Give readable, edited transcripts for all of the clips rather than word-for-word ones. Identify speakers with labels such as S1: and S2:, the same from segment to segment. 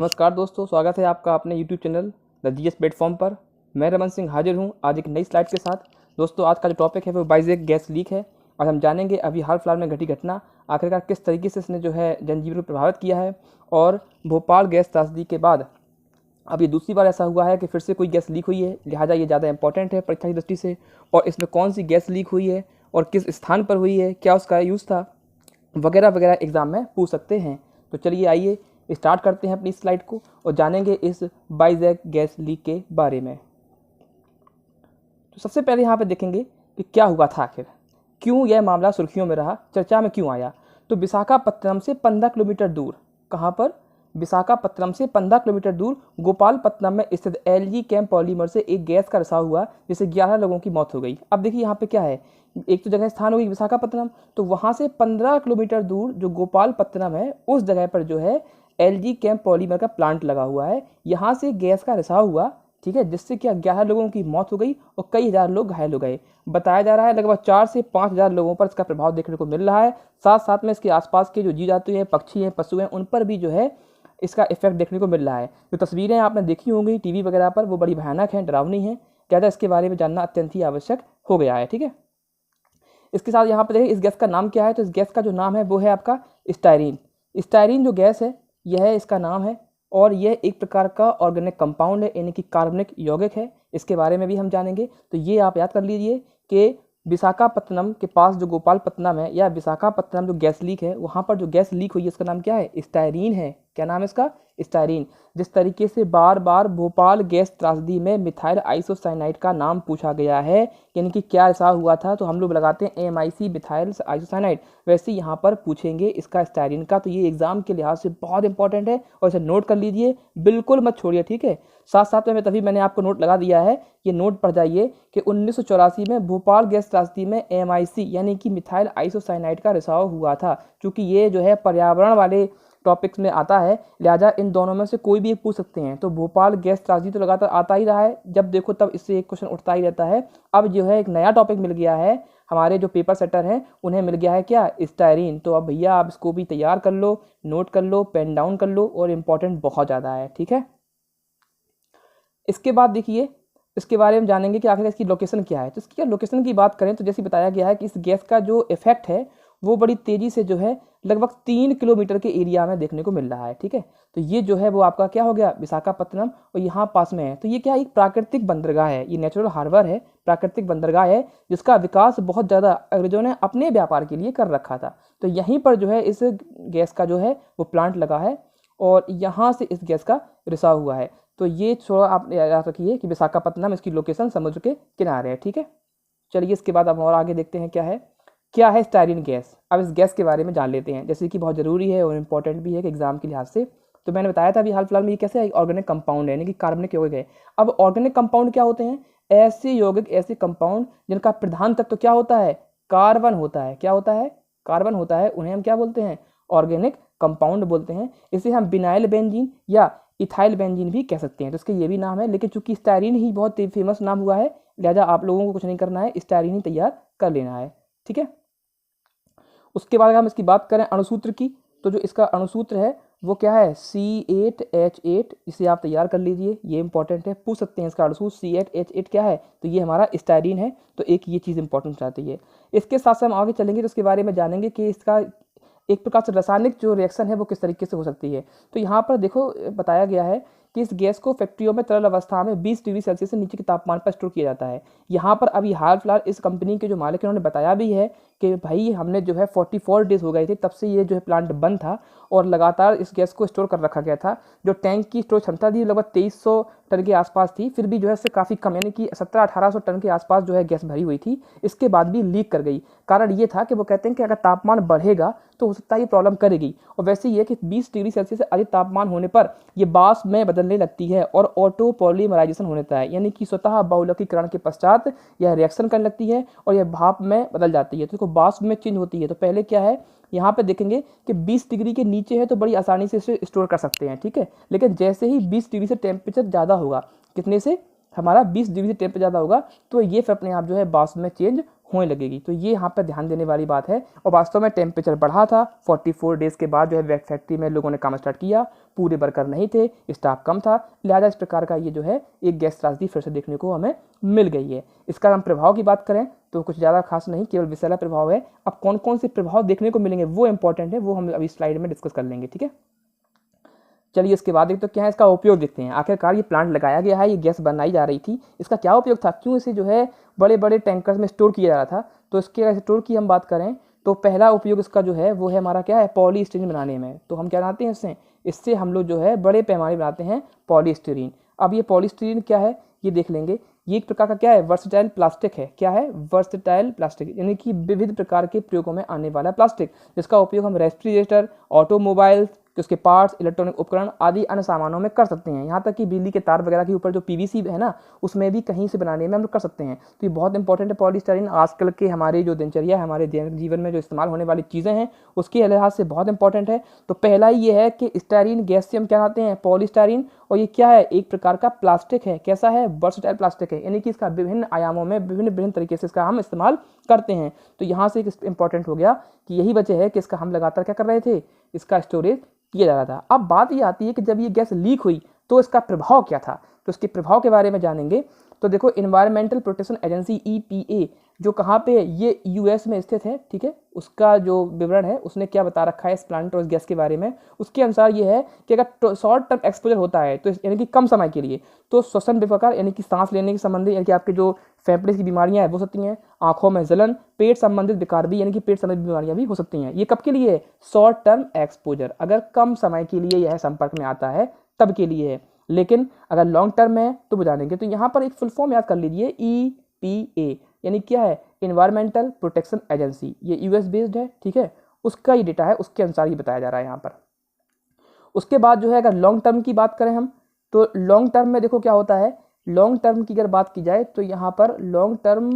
S1: नमस्कार दोस्तों, स्वागत है आपका अपने YouTube channel the GS platform पर। मैं रमन सिंह हाजिर हूं आज एक नई स्लाइड के साथ। दोस्तों, आज का जो टॉपिक है वो बाइजेक गैस लीक है और हम जानेंगे अभी हाल फिलहाल में घटी घटना आखिरकार किस तरीके से इसने जो है जनजीवन को प्रभावित किया है। और भोपाल गैस त्रासदी के बाद अब ये दूसरी बार ऐसा हुआ है कि फिर से कोई गैस लीक हुई है, लिहाजा ये ज़्यादा इंपॉर्टेंट है परीक्षा की दृष्टि से। और इसमें कौन सी गैस लीक हुई है और किस स्थान पर हुई है, क्या उसका यूज़ था, वगैरह वगैरह एग्ज़ाम में पूछ सकते हैं। तो चलिए आइए स्टार्ट करते हैं अपनी स्लाइड को और जानेंगे इस बाइजेक गैस लीक के बारे में। तो सबसे पहले यहाँ पे देखेंगे कि क्या हुआ था, आखिर क्यों यह मामला सुर्खियों में रहा, चर्चा में क्यों आया। तो विशाखापत्तनम से 15 किलोमीटर दूर, कहाँ पर, विशाखापत्तनम से 15 किलोमीटर दूर गोपालपत्तनम में स्थित एलजी केम पॉलीमर से एक गैस का रिसाव हुआ जिससे 11 लोगों की मौत हो गई। अब देखिए यहाँ पे क्या है, एक तो जगह स्थान होगी विशाखापत्तनम, तो वहाँ से 15 किलोमीटर दूर जो गोपालपत्तनम है उस जगह पर जो है एलजी केम पॉलीमर का प्लांट लगा हुआ है। यहाँ से गैस का रिसाव हुआ, ठीक है, जिससे क्या 11 लोगों की मौत हो गई और कई हज़ार लोग घायल हो गए। बताया जा रहा है लगभग 4 से 5 हज़ार लोगों पर इसका प्रभाव देखने को मिल रहा है। साथ साथ में इसके आसपास के जो जीव जंतु हैं, पक्षी हैं, पशु हैं, उन पर भी जो है इसका इफेक्ट देखने को मिल रहा है। जो तस्वीरें आपने देखी होंगी टीवी वगैरह पर वो बड़ी भयानक हैं, डरावनी हैं। क्या इसके बारे में जानना अत्यंत ही आवश्यक हो गया है, ठीक है। इसके साथ यहाँ पर देखिए इस गैस का नाम क्या है। तो इस गैस का जो नाम है वो है आपका स्टायरीन। स्टायरीन जो गैस है यह इसका नाम है और यह एक प्रकार का ऑर्गेनिक कंपाउंड है, यानी कि कार्बनिक यौगिक है। इसके बारे में भी हम जानेंगे। तो ये आप याद कर लीजिए कि विशाखापत्तनम के पास जो गोपालपत्तनम है या विशाखापत्तनम जो गैस लीक है वहाँ पर जो गैस लीक हुई है इसका नाम क्या है, स्टायरीन है। क्या नाम है इसका, स्टायरीन। जिस तरीके से बार बार भोपाल गैस त्रासदी में मिथाइल आइसोसाइनाइड का नाम पूछा गया है, यानी कि क्या ऐसा हुआ था, तो हम लोग लगाते हैं MIC मिथाइल आइसोसाइनाइड, वैसे यहाँ पर पूछेंगे इसका स्टायरीन का। तो ये एग्जाम के लिहाज से बहुत इंपॉर्टेंट है और इसे नोट कर लीजिए, बिल्कुल मत छोड़िए, ठीक है। साथ साथ में तभी मैंने आपको नोट लगा दिया है, ये नोट पढ़ जाइए कि 1984 में भोपाल गैस त्रासदी में MIC यानी कि मिथाइल आइसोसाइनाइड का रिसाव हुआ था। क्योंकि ये जो है पर्यावरण वाले टॉपिक्स में आता है, लिहाजा इन दोनों में से कोई भी एक पूछ सकते हैं। तो भोपाल गैस त्रासदी तो लगातार आता ही रहा है, जब देखो तब इससे एक क्वेश्चन उठता ही रहता है। अब जो है एक नया टॉपिक मिल गया है, हमारे जो पेपर सेटर हैं उन्हें मिल गया है क्या, स्टायरीन। तो अब भैया आप इसको भी तैयार कर लो, नोट कर लो, पेन डाउन कर लो, और इम्पॉर्टेंट बहुत ज़्यादा है, ठीक है। इसके बाद देखिए इसके बारे में जानेंगे कि आखिर इसकी लोकेशन क्या है। तो इसकी लोकेशन की बात करें तो जैसे बताया गया है कि इस गैस का जो इफेक्ट है वो बड़ी तेज़ी से जो है लगभग 3 किलोमीटर के एरिया में देखने को मिल रहा है, ठीक है। तो ये जो है वो आपका क्या हो गया, विशाखापत्तनम, और यहाँ पास में है। तो ये क्या, एक प्राकृतिक बंदरगाह है, ये नेचुरल हार्बर है, प्राकृतिक बंदरगाह है जिसका विकास बहुत ज़्यादा अंग्रेजों ने अपने व्यापार के लिए कर रखा था। तो यहीं पर जो है इस गैस का जो है वो प्लांट लगा है और यहाँ से इस गैस का रिसाव हुआ है। तो ये थोड़ा आप याद रखिए कि विशाखापत्तनम इसकी लोकेशन समुद्र के किनारे है, ठीक है। चलिए इसके बाद अब और आगे देखते हैं क्या है स्टायरीन गैस। अब इस गैस के बारे में जान लेते हैं, जैसे कि बहुत ज़रूरी है और इम्पॉर्टेंट भी है कि एग्जाम के लिहाज से। तो मैंने बताया था अभी हाल फिलहाल में ये कैसे ऑर्गेनिक कंपाउंड है, यानी कि कार्बनिक यौगिक है। अब ऑर्गेनिक कंपाउंड क्या होते हैं, ऐसे यौगिक, ऐसे कंपाउंड जिनका प्रधान तत्व क्या होता है, कार्बन होता है। क्या होता है, कार्बन होता है। उन्हें हम क्या बोलते हैं, ऑर्गेनिक कंपाउंड बोलते हैं। इसे हम बिनाइल बेंजीन या इथाइल बेंजीन भी कह सकते हैं। तो इसके ये भी नाम है, लेकिन चूंकि स्टायरीन ही बहुत फेमस नाम हुआ है, लिहाजा आप लोगों को कुछ नहीं करना है, स्टायरीन ही तैयार कर लेना है, ठीक है। उसके बाद अगर हम इसकी बात करें अणुसूत्र की, तो जो इसका अणुसूत्र है वो क्या है, C8H8। इसे आप तैयार कर लीजिए, ये इंपॉर्टेंट है, पूछ सकते हैं इसका अणुसूत्र C8H8 क्या है, तो ये हमारा स्टायरीन है। तो एक ये चीज़ इंपॉर्टेंट आती है। इसके साथ साथ हम आगे चलेंगे तो इसके बारे में जानेंगे कि इसका एक प्रकार से रासायनिक जो रिएक्शन है वो किस तरीके से हो सकती है। तो यहाँ पर देखो बताया गया है कि इस गैस को फैक्ट्रियों में तरल अवस्था में 20 डिग्री सेल्सियस से नीचे के तापमान पर स्टोर किया जाता है। यहाँ पर अभी हाल फिलहाल इस कंपनी के जो मालिक हैं उन्होंने बताया भी है कि भाई हमने जो है 44 डेज हो गए थे तब से ये जो है प्लांट बंद था और लगातार इस गैस को स्टोर कर रखा गया था। जो टैंक की स्टोर क्षमता थी लगभग 2300 टन के आसपास थी, फिर भी जो है इससे काफ़ी कम, यानी कि 1700-1800 टन के आसपास जो है गैस भरी हुई थी। इसके बाद भी लीक कर गई। कारण ये था कि वो कहते हैं कि अगर तापमान बढ़ेगा तो हो सकता है ये प्रॉब्लम करेगी। और वैसे ये कि 20 डिग्री सेल्सियस से अधिक तापमान होने पर ये वाष्प में बदलने लगती है और ऑटो पॉलीमराइजेशन होने लगता है, यानी कि स्वतः बहुलकीकरण के पश्चात यह रिएक्शन करने लगती है और यह भाप में बदल जाती है, तो वाष्प में चेंज होती है। तो पहले क्या है, यहाँ पे देखेंगे कि 20 डिग्री के नीचे है तो बड़ी आसानी से इसे स्टोर कर सकते हैं, ठीक है। लेकिन जैसे ही 20 डिग्री से टेम्परेचर ज़्यादा होगा, कितने से, हमारा 20 डिग्री से टेम्परेचर ज़्यादा होगा, तो ये फिर अपने आप जो है वाष्प में चेंज होने लगेगी। तो ये यहाँ पर ध्यान देने वाली बात है। और वास्तव में टेम्परेचर बढ़ा था, 44 डेज़ के बाद जो है फैक्ट्री में लोगों ने काम स्टार्ट किया, पूरे वर्कर नहीं थे, स्टाफ कम था, लिहाजा इस प्रकार का ये जो है एक गैस त्रासदी फिर से देखने को हमें मिल गई है। इसका हम प्रभाव की बात करें तो कुछ ज़्यादा खास नहीं, केवल विषैला प्रभाव है। अब कौन कौन से प्रभाव देखने को मिलेंगे वो इंपॉर्टेंट है, वो हम अभी स्लाइड में डिस्कस कर लेंगे, ठीक है। चलिए इसके बाद एक तो क्या है इसका उपयोग देखते हैं। आखिरकार ये प्लांट लगाया गया है, ये गैस बनाई जा रही थी, इसका क्या उपयोग था, क्यों इसे जो है बड़े बड़े टैंकर्स में स्टोर किया जा रहा था। तो इसके स्टोर की हम बात करें तो पहला उपयोग इसका जो है वो है हमारा क्या है, पॉलीस्टीरीन बनाने में। तो हम क्या बनाते हैं इससे हम लोग जो है बड़े पैमाने बनाते हैं पॉलीस्टीरीन। अब ये पॉलीस्टीरीन क्या है ये देख लेंगे। ये एक प्रकार का क्या है, वर्सटाइल प्लास्टिक है। क्या है, वर्सटाइल प्लास्टिक, यानी कि विविध प्रकार के प्रयोगों में आने वाला प्लास्टिक, जिसका उपयोग हम रेफ्रिजरेटर, ऑटोमोबाइल, उसके पार्ट्स, इलेक्ट्रॉनिक उपकरण आदि अन्य सामानों में कर सकते हैं। यहाँ तक कि बिजली के तार वगैरह के ऊपर जो पीवीसी है ना, उसमें भी कहीं से बनाने में हम लोग कर सकते हैं। तो ये बहुत इंपॉर्टेंट है पॉलीस्टाइरीन। आजकल के हमारे जो दिनचर्या है, हमारे दैनिक जीवन में जो इस्तेमाल होने वाली चीज़ें हैं, उसके लिहाज से बहुत इंपॉर्टेंट है। तो पहला ही ये है कि स्टाइरीन गैस से हम क्या कहते हैं, पॉलीस्टाइरीन। और ये क्या है, एक प्रकार का प्लास्टिक है। कैसा है, वर्सटाइल प्लास्टिक है, यानी कि इसका विभिन्न आयामों में विभिन्न तरीके से इसका हम इस्तेमाल करते हैं। तो यहाँ से एक इंपॉर्टेंट हो गया कि यही वजह है कि इसका हम लगातार क्या कर रहे थे, इसका स्टोरेज किया जा रहा था। अब बात ये आती है कि जब ये गैस लीक हुई तो इसका प्रभाव क्या था। तो इसके प्रभाव के बारे में जानेंगे। तो देखो, एनवायरमेंटल प्रोटेक्शन एजेंसी EPA जो कहाँ पे, ये US में स्थित है, ठीक है। उसका जो विवरण है उसने क्या बता रखा है इस प्लांट और इस गैस के बारे में। उसके अनुसार ये है कि अगर शॉर्ट टर्म एक्सपोजर होता है तो यानी कि कम समय के लिए, तो श्वसन विकार यानी कि सांस लेने के संबंधी, यानी कि आपके जो फेफड़े की बीमारियां हैं वो सकती हैं, आंखों में जलन, पेट संबंधित विकार भी, यानी कि पेट संबंधित बीमारियां भी हो सकती हैं। ये कब के लिए है, शॉर्ट टर्म एक्सपोजर, अगर कम समय के लिए यह संपर्क में आता है तब के लिए है। लेकिन अगर लॉन्ग टर्म में तो वो जानेंगे। तो यहाँ पर एक फुल फॉर्म याद कर लीजिए, EPA यानी क्या है, एनवायरमेंटल प्रोटेक्शन एजेंसी। ये US बेस्ड है, ठीक है। उसका ये डेटा है, उसके अनुसार ये बताया जा रहा है यहाँ पर। उसके बाद जो है अगर लॉन्ग टर्म की बात करें हम, तो लॉन्ग टर्म में देखो क्या होता है। लॉन्ग टर्म की अगर बात की जाए तो यहाँ पर लॉन्ग टर्म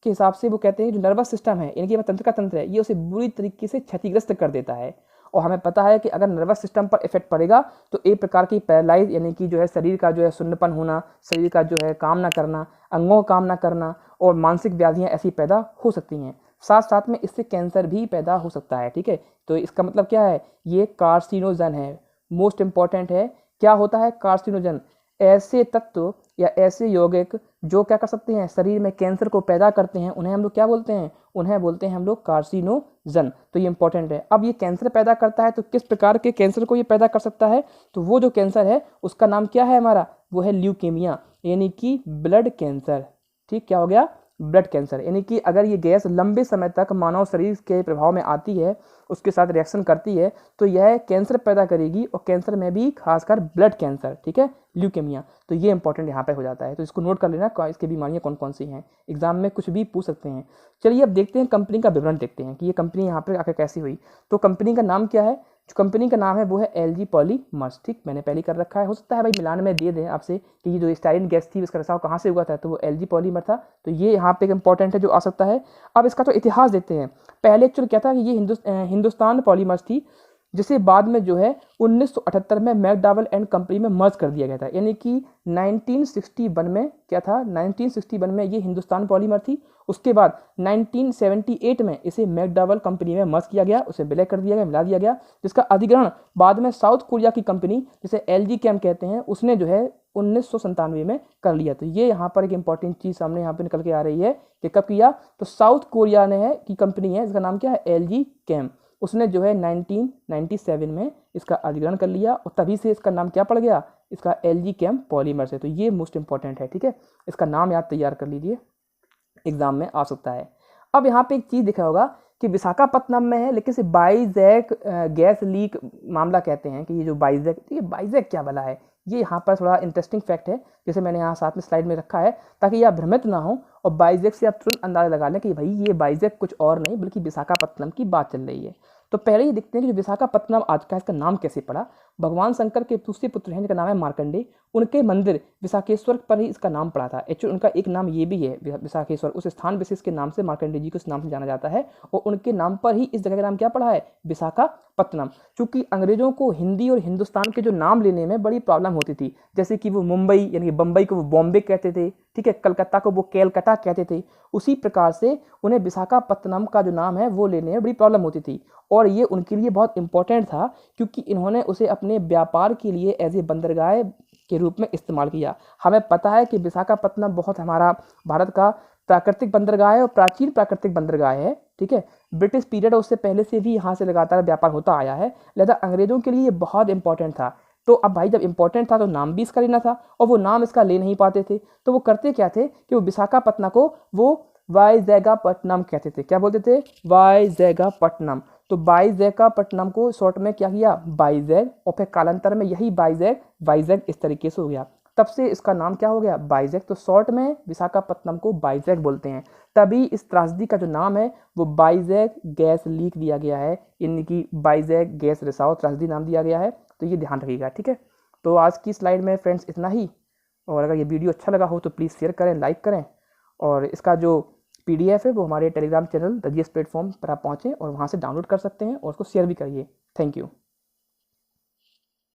S1: के हिसाब से वो कहते हैं जो नर्वस सिस्टम है, यानी कि तंत्र का तंत्र है, ये उसे बुरी तरीके से क्षतिग्रस्त कर देता है। और हमें पता है कि अगर नर्वस सिस्टम पर इफेक्ट पड़ेगा तो एक प्रकार की पैरालाइज, यानी कि जो है शरीर का जो है शून्यपन होना, शरीर का जो है काम ना करना, अंगों का काम ना करना, और मानसिक व्याधियाँ ऐसी पैदा हो सकती हैं। साथ साथ में इससे कैंसर भी पैदा हो सकता है, ठीक है। तो इसका मतलब क्या है, ये कार्सिनोजन है। मोस्ट इंपॉर्टेंट है, क्या होता है कार्सिनोजन, ऐसे तत्व या ऐसे यौगिक जो क्या कर सकते हैं, शरीर में कैंसर को पैदा करते हैं, उन्हें हम लोग क्या बोलते हैं, उन्हें बोलते हैं हम लोग कार्सिनोजन। तो ये इंपॉर्टेंट है। अब ये कैंसर पैदा करता है, तो किस प्रकार के कैंसर को ये पैदा कर सकता है, तो वो जो कैंसर है उसका नाम क्या है हमारा, वो है ल्यूकेमिया, यानी कि ब्लड कैंसर। ठीक, क्या हो गया, ब्लड कैंसर। यानी कि अगर ये गैस लंबे समय तक मानव शरीर के प्रभाव में आती है, उसके साथ रिएक्शन करती है, तो यह कैंसर पैदा करेगी, और कैंसर में भी खासकर ब्लड कैंसर, ठीक है, ल्यूकेमिया। तो ये इंपॉर्टेंट यहाँ पे हो जाता है। तो इसको नोट कर लेना, इसकी बीमारियाँ कौन कौन सी हैं, एग्जाम में कुछ भी पूछ सकते हैं। चलिए अब देखते हैं कंपनी का विवरण, देखते हैं कि ये कंपनी यहाँ पर आकर कैसी हुई। तो कंपनी का नाम क्या है, जो कंपनी का नाम है वो है LG पॉलीमर्स। ठीक, मैंने पहले कर रखा है, हो सकता है भाई मिलान में दे दें आपसे कि ये जो स्टाइरीन गैस थी इसका रिसाव कहाँ से हुआ था, तो वो LG पॉलीमर था। तो ये यहाँ पे एक इंपॉर्टेंट है जो आ सकता है। अब इसका तो इतिहास देखते हैं। पहले एक्चुअल क्या था कि ये हिंदुस्तान पॉलीमर्स थी, जिसे बाद में जो है 1978 में मैकडॉवेल एंड कंपनी में मर्ज कर दिया गया था। यानी कि 1961 में क्या था, 1961 में ये हिंदुस्तान पॉलीमर थी। उसके बाद 1978 में इसे मैकडॉवेल कंपनी में मर्ज किया गया, उसे विलय कर दिया गया, मिला दिया गया, जिसका अधिग्रहण बाद में साउथ कोरिया की कंपनी जिसे LG कैम कहते हैं उसने जो है 1997 में कर लिया। तो ये यहाँ पर एक इंपॉर्टेंट चीज़ सामने यहाँ पे निकल के आ रही है कि कब किया, तो साउथ कोरिया ने है की कंपनी है, इसका नाम क्या है LG कैम, उसने जो है 1997 में इसका अधिग्रहण कर लिया, और तभी से इसका नाम क्या पड़ गया, इसका LG कैम पॉलीमर्स है। तो ये मोस्ट इंपॉर्टेंट है, ठीक है, इसका नाम याद तैयार कर लीजिए, एग्जाम में आ सकता है। अब यहाँ पे एक चीज़ दिखा होगा कि विशाखापत्तनम में है, लेकिन इसे बाइजैक गैस लीक मामला कहते हैं कि ये जो बाइजैक, तो ये बाइजैक क्या वाला है, ये यहाँ पर थोड़ा इंटरेस्टिंग फैक्ट है, जैसे मैंने यहाँ साथ में स्लाइड में रखा है ताकि आप भ्रमित ना हो, और बाइजैक से आप तुरंत अंदाजा लगा लें कि भाई ये बाइजैक कुछ और नहीं बल्कि विशाखापत्तनम की बात चल रही है। तो पहले ही देखते हैं कि जो विशाखापत्तनम आज का इसका नाम कैसे पड़ा। भगवान शंकर के दूसरे पुत्र हैं जिनका नाम है मार्कंडेय, उनके मंदिर विशाखेश्वर पर ही इसका नाम पड़ा था। एक्चुअली उनका एक नाम ये भी है विशाखेश्वर, उस स्थान विशेष के नाम से मार्कंडेय जी को इस नाम से जाना जाता है और उनके नाम पर ही इस जगह का नाम क्या पड़ा है, विशाखापत्तनम। चूंकि अंग्रेजों को हिंदी और हिंदुस्तान के जो नाम लेने में बड़ी प्रॉब्लम होती थी, जैसे कि वो मुंबई यानी कि बम्बई को वो बॉम्बे कहते थे, ठीक है, कलकत्ता को वो कैलकटा कहते थे, उसी प्रकार से उन्हें विशाखापत्तनम का जो नाम है वो लेने में बड़ी प्रॉब्लम होती थी। और ये उनके लिए बहुत इंपॉर्टेंट था क्योंकि इन्होंने उसे अपने व्यापार के लिए एज ए बंदरगाह के रूप में इस्तेमाल किया। हमें पता है कि विशाखापत्तनम बहुत हमारा भारत का प्राकृतिक बंदरगाह है और प्राचीन प्राकृतिक बंदरगाह है, ठीक है। ब्रिटिश पीरियड और उससे पहले से भी यहाँ से लगातार व्यापार होता आया है, लिहाजा अंग्रेजों के लिए ये बहुत इंपॉर्टेंट था। तो अब भाई जब इंपॉर्टेंट था तो नाम भी इसका लेना था और वो नाम इसका ले नहीं पाते थे, तो वो करते क्या थे कि वो विशाखापत्तनम को वो वाईजैगापट्टनम कहते थे। क्या बोलते थे, वाईजैगापट्टनम। तो वाईजैगापट्टनम को शॉर्ट में क्या किया, वाईजैग, और फिर कालांतर में यही वाईजैग वाईजैग इस तरीके से हो गया, तब से इसका नाम क्या हो गया, वाईजैग। तो शॉर्ट में विशाखापत्तनम को वाईजैग बोलते हैं। तभी इस त्रासदी का जो नाम है वो वाईजैग गैस लीक दिया गया है, यानी कि वाईजैग गैस रिसाव त्रासदी नाम दिया गया है। तो ये ध्यान रखिएगा, ठीक है। तो आज की स्लाइड में फ्रेंड्स इतना ही, और अगर ये वीडियो अच्छा लगा हो तो प्लीज़ शेयर करें, लाइक करें, और इसका जो PDF है वो हमारे Telegram channel the GS platform पर आप पहुँचें और वहाँ से डाउनलोड कर सकते हैं और उसको शेयर भी करिए। Thank you.